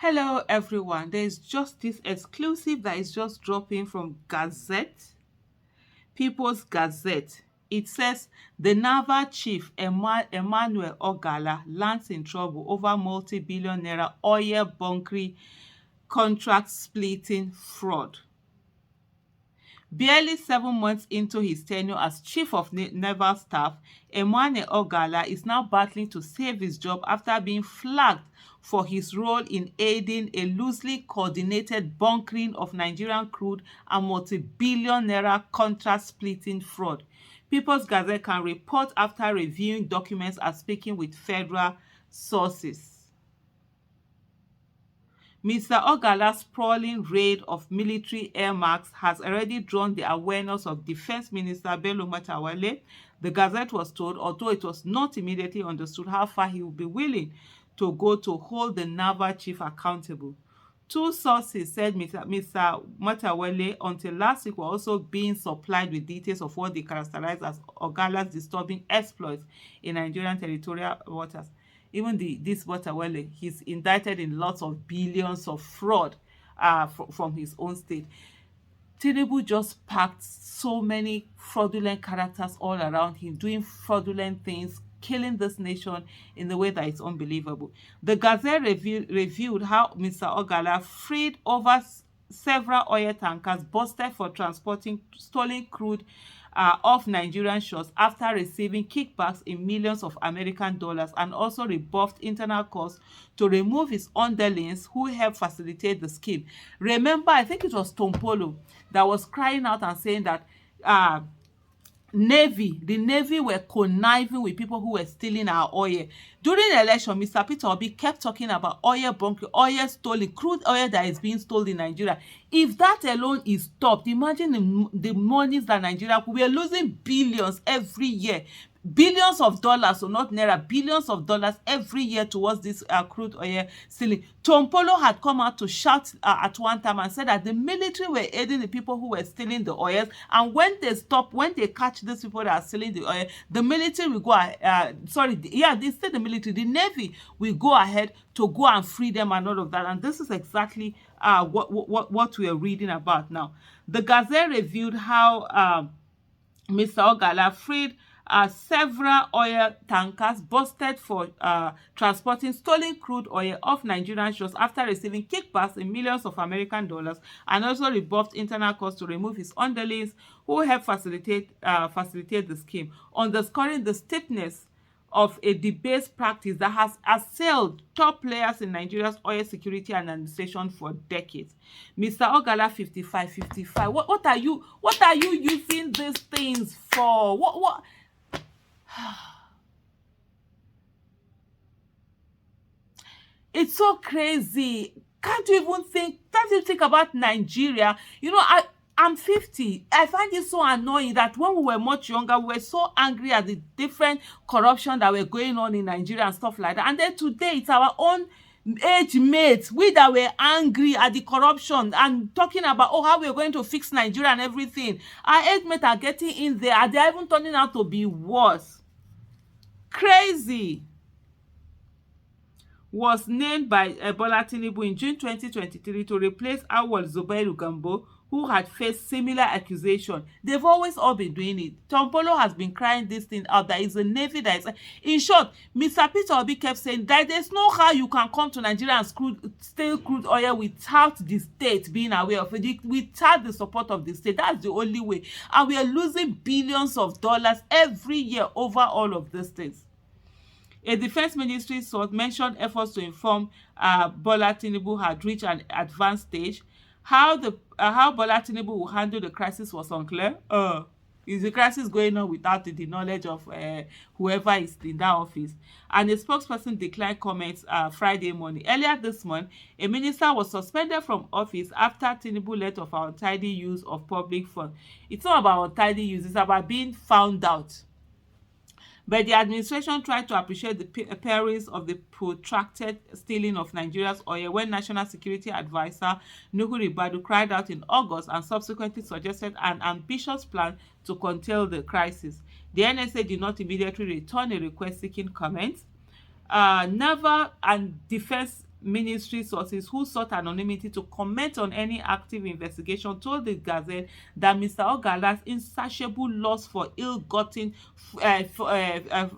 Hello everyone, there is just this exclusive that is just dropping from Gazette, People's Gazette. It says the Naval Chief Emmanuel Ogala lands in trouble over multi-billion naira oil bunkering contract splitting fraud. Barely 7 months into his tenure as Chief of Naval Staff, Emmanuel Ogala is now battling to save his job after being flagged for his role in aiding a loosely coordinated bunkering of Nigerian crude and multi-billion naira contract splitting fraud. People's Gazette can report after reviewing documents and speaking with federal sources. Mr. Ogala's sprawling raid of military earmarks has already drawn the awareness of Defense Minister Bello Matawalle. The Gazette was told, although it was not immediately understood how far he would be willing to go to hold the naval chief accountable. Two sources said Mr. Matawalle until last week were also being supplied with details of what they characterized as Ogala's disturbing exploits in Nigerian territorial waters. Even this Matawalle, he's indicted in lots of billions of fraud from his own state. Tinubu just packed so many fraudulent characters all around him, doing fraudulent things, killing this nation in the way that is unbelievable. The Gazette reviewed how Mr. Ogala freed over several oil tankers busted for transporting stolen crude off Nigerian shores after receiving kickbacks in millions of American dollars, and also rebuffed internal costs to remove his underlings who helped facilitate the scheme. Remember, I think it was Tompolo that was crying out and saying that the Navy were conniving with people who were stealing our oil. During the election, Mr. Peter Obi kept talking about oil bunkering, oil stolen, crude oil that is being stolen in Nigeria. If that alone is stopped, imagine the monies that Nigeria, we are losing billions every year. Billions of dollars, so not naira, billions of dollars every year towards this crude oil stealing. Tompolo had come out to shout at one time and said that the military were aiding the people who were stealing the oils, and when they catch these people that are stealing the oil, the military will go they said the military, the Navy will go ahead to go and free them and all of that. And this is exactly what we are reading about now. The Gazette reviewed how Mr. Ogala freed several oil tankers busted for transporting stolen crude oil off Nigerian shores after receiving kickbacks in millions of American dollars, and also rebuffed internal costs to remove his underlings who helped facilitate the scheme, underscoring the steepness of a debased practice that has assailed top players in Nigeria's oil security and administration for decades. Mr. Ogala 55. What are you using these things for? What It's so crazy. Can't you think about Nigeria? I'm 50. I find it so annoying that when we were much younger, we were so angry at the different corruption that were going on in Nigeria and stuff like that. And then today, it's our own age mates, we that were angry at the corruption and talking about how we're going to fix Nigeria and everything. Our age mates are getting in there, and they're even turning out to be worse. Crazy. Was named by Bola Tinubu in June 2023 to replace Awal Zubairu Gambo, who had faced similar accusation. They've always all been doing it. Tompolo has been crying this thing out. There is a Navy that is... In short, Mr. Peter Obi kept saying that there's no how you can come to Nigeria and steal crude oil without the state being aware of it, without the support of the state. That's the only way. And we are losing billions of dollars every year over all of these things. A defense ministry source mentioned efforts to inform Bola Tinubu had reached an advanced stage. How Bola Tinubu will handle the crisis was unclear. Is the crisis going on without the knowledge of whoever is in that office? And a spokesperson declined comments Friday morning. Earlier this month, a minister was suspended from office after Tinubu let off untidy use of public funds. It's not about untidy use, it's about being found out. But the administration tried to appreciate the perils of the protracted stealing of Nigeria's oil when National Security Advisor Nuhu Ribadu cried out in August and subsequently suggested an ambitious plan to curtail the crisis. The NSA did not immediately return a request seeking comments. Naval and defense ministry sources who sought anonymity to comment on any active investigation told the Gazette that Mr. Ogala's insatiable lust for ill-gotten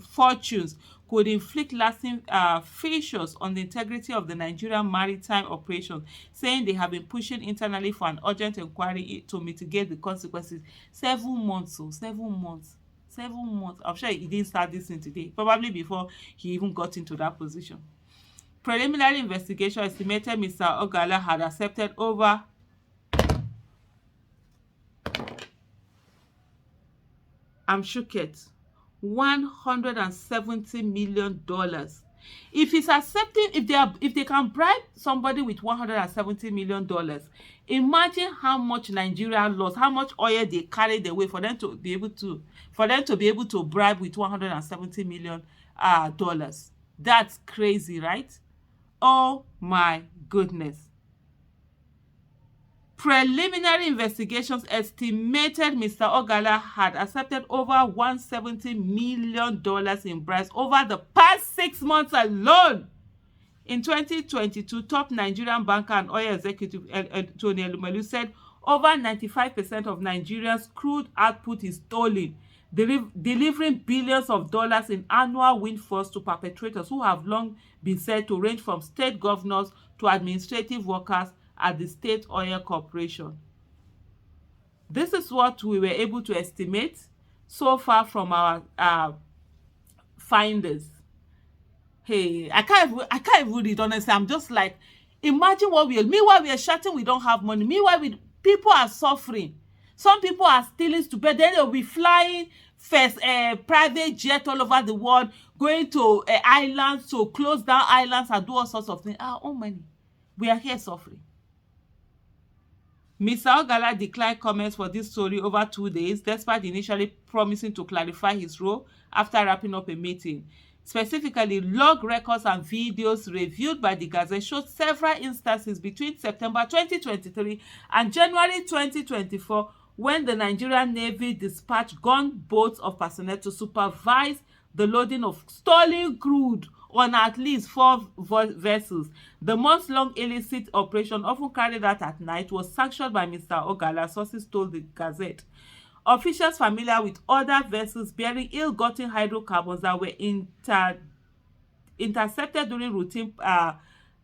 fortunes could inflict lasting fissures on the integrity of the Nigerian maritime operation, saying they have been pushing internally for an urgent inquiry to mitigate the consequences. 7 months, so 7 months. 7 months. I'm sure he didn't start this thing today, probably before he even got into that position. Preliminary investigation estimated Mr. Ogala had accepted over $170 million. If he's accepting, if they can bribe somebody with $170 million, imagine how much Nigeria lost, how much oil they carried away for them to be able to bribe with $170 million dollars. That's crazy, right? Oh my goodness. Preliminary investigations estimated Mr. Ogala had accepted over $170 million in bribes over the past 6 months alone. In 2022, top Nigerian banker and oil executive Tony Elumelu said over 95% of Nigeria's crude output is stolen, delivering billions of dollars in annual windfalls to perpetrators who have long been said to range from state governors to administrative workers at the State Oil Corporation. This is what we were able to estimate so far from our findings. Hey, I can't even read, honestly. I'm just like, imagine what meanwhile we are shouting we don't have money. Meanwhile, people are suffering. Some people are stealing to bed. Then they'll be flying first private jet all over the world, going to islands to close down islands and do all sorts of things. Our own money. We are here suffering. Mr. Ogala declined comments for this story over 2 days, despite initially promising to clarify his role after wrapping up a meeting. Specifically, log records and videos reviewed by the Gazette showed several instances between September 2023 and January 2024 when the Nigerian Navy dispatched gunboats of personnel to supervise the loading of stolen crude on at least 4 vessels. The months-long illicit operation, often carried out at night, was sanctioned by Mr. Ogala, sources told the Gazette. Officials familiar with other vessels bearing ill-gotten hydrocarbons that were intercepted during routine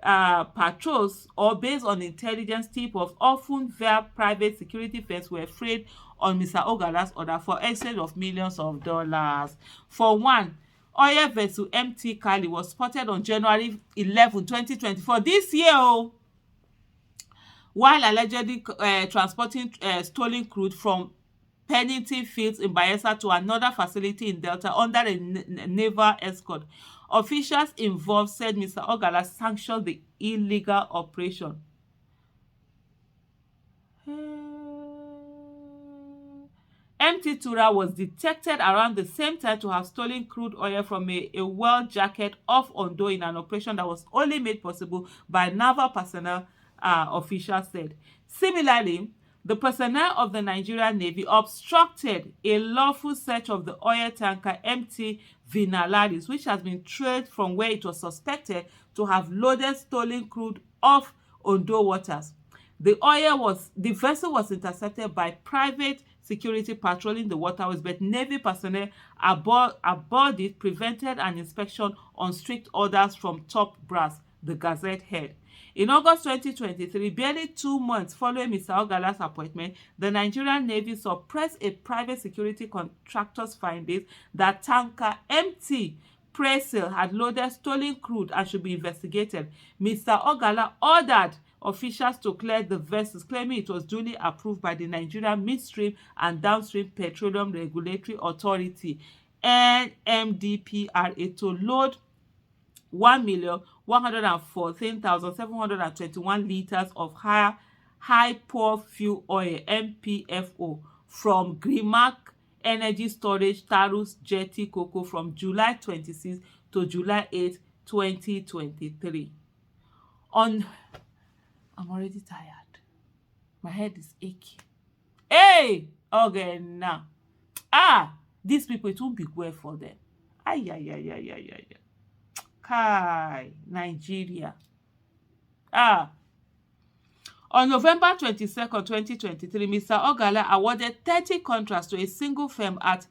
patrols or based on intelligence tip-offs, often via private security firms, were freed on Mr. Ogala's order for exchange of millions of dollars. For one, oil vessel MT Kali was spotted on January 11, 2024, this year, while allegedly transporting stolen crude from Pennington Fields in Bayelsa to another facility in Delta under a naval escort. Officials involved said Mr. Ogala sanctioned the illegal operation. MT Tura was detected around the same time to have stolen crude oil from a well jacket off Ondo in an operation that was only made possible by naval personnel, officials said. Similarly, the personnel of the Nigerian Navy obstructed a lawful search of the oil tanker MT Vinalaris, which has been trailed from where it was suspected to have loaded stolen crude off Ondo waters. The vessel was intercepted by private security patrolling the waterways, but Navy personnel aboard it prevented an inspection on strict orders from top brass, the Gazette head. In August 2023, barely 2 months following Mr. Ogala's appointment, the Nigerian Navy suppressed a private security contractor's findings that tanker MT Presil had loaded stolen crude and should be investigated. Mr. Ogala ordered officials to clear the vessels, claiming it was duly approved by the Nigerian Midstream and Downstream Petroleum Regulatory Authority (NMDPRA) to load 1,114,721 liters of high power fuel oil (MPFO) from Grimac Energy Storage Tarus Jetty Cocoa from July 26 to July 8, 2023. I'm already tired. My head is aching. Hey, okay now. These people, it won't be well for them. Kai, Nigeria. On November 22nd, 2023, Mr. Ogala awarded 30 contracts to a single firm at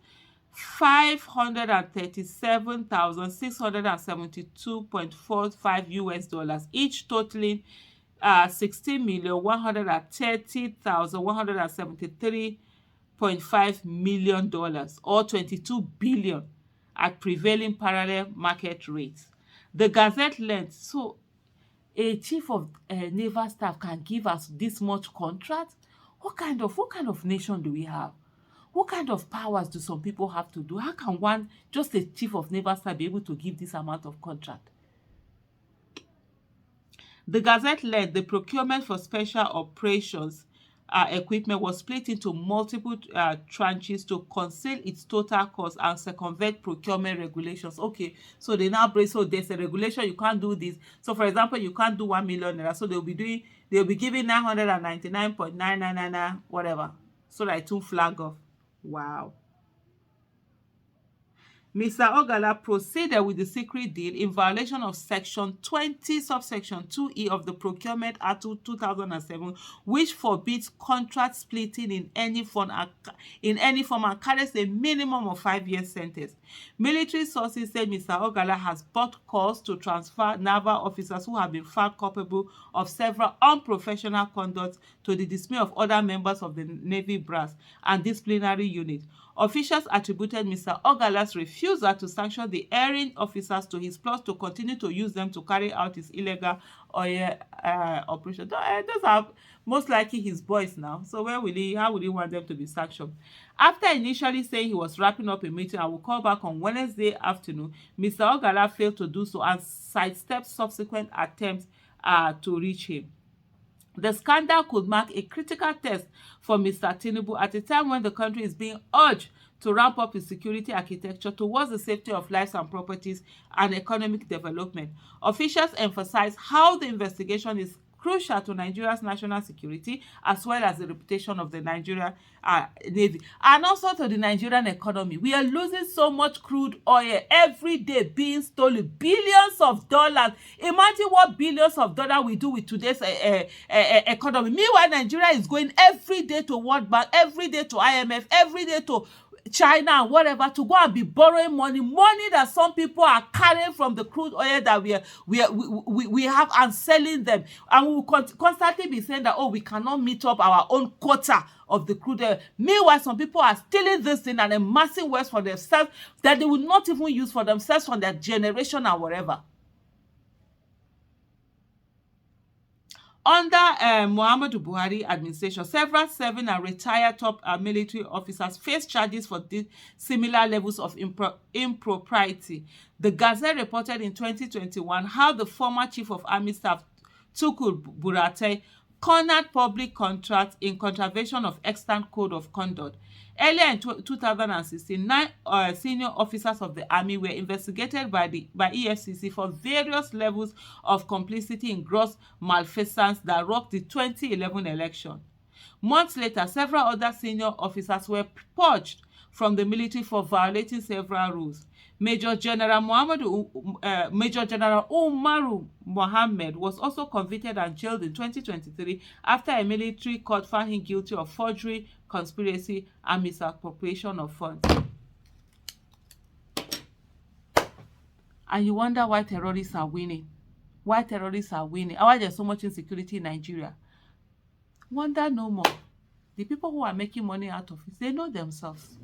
$537,672.45 each, totaling 16,130,173.5 million or 22 billion at prevailing parallel market rates. The Gazette learned, so a chief of naval staff can give us this much contract? What kind of nation do we have? What kind of powers do some people have to do? How can one, just a chief of naval staff, be able to give this amount of contract? The Gazette led the procurement for special operations equipment was split into multiple tranches to conceal its total cost and circumvent procurement regulations. Okay, so they now break. So there's a regulation, you can't do this. So for example, you can't do 1 million naira. So they'll be giving 999.999 whatever. So that it won't flag off. Wow. Mr. Ogala proceeded with the secret deal in violation of Section 20, subsection 2E of the Procurement Act 2007, which forbids contract splitting in any form and carries a minimum of 5 years sentence. Military sources said Mr. Ogala has bought calls to transfer naval officers who have been found culpable of several unprofessional conduct to the dismay of other members of the Navy brass and disciplinary unit. Officials attributed Mr. Ogala's refusal to sanction the erring officers to his plots to continue to use them to carry out his illegal oil operation. Those are most likely his boys now. So how would he want them to be sanctioned? After initially saying he was wrapping up a meeting and will call back on Wednesday afternoon, Mr. Ogala failed to do so and sidestepped subsequent attempts to reach him. The scandal could mark a critical test for Mr. Tinubu at a time when the country is being urged to ramp up its security architecture towards the safety of lives and properties and economic development. Officials emphasize how the investigation is crucial to Nigeria's national security as well as the reputation of the Nigerian Navy and also to the Nigerian economy. We are losing so much crude oil every day being stolen, billions of dollars. Imagine what billions of dollars we do with today's economy. Meanwhile, Nigeria is going every day to World Bank, every day to IMF, every day to China and whatever to go and be borrowing money that some people are carrying from the crude oil that we have and selling them, and we will constantly be saying that, oh, we cannot meet up our own quota of the crude oil. Meanwhile, some people are stealing this thing and amassing wealth for themselves that they will not even use for themselves, from their generation or whatever. Under Muhammadu Buhari administration, several serving and retired top military officers face charges for similar levels of impropriety. The Gazette reported in 2021 how the former Chief of Army Staff, Tukur Buratai, cornered public contracts in contravention of extant code of conduct. Earlier in 2016, 9 senior officers of the army were investigated by EFCC for various levels of complicity in gross malfeasance that rocked the 2011 election. Months later, several other senior officers were purged from the military for violating several rules. Major General Umaru Mohammed was also convicted and jailed in 2023 after a military court found him guilty of forgery, conspiracy, and misappropriation of funds. And you wonder why terrorists are winning. Why terrorists are winning. Why there's so much insecurity in Nigeria. Wonder no more. The people who are making money out of it, they know themselves.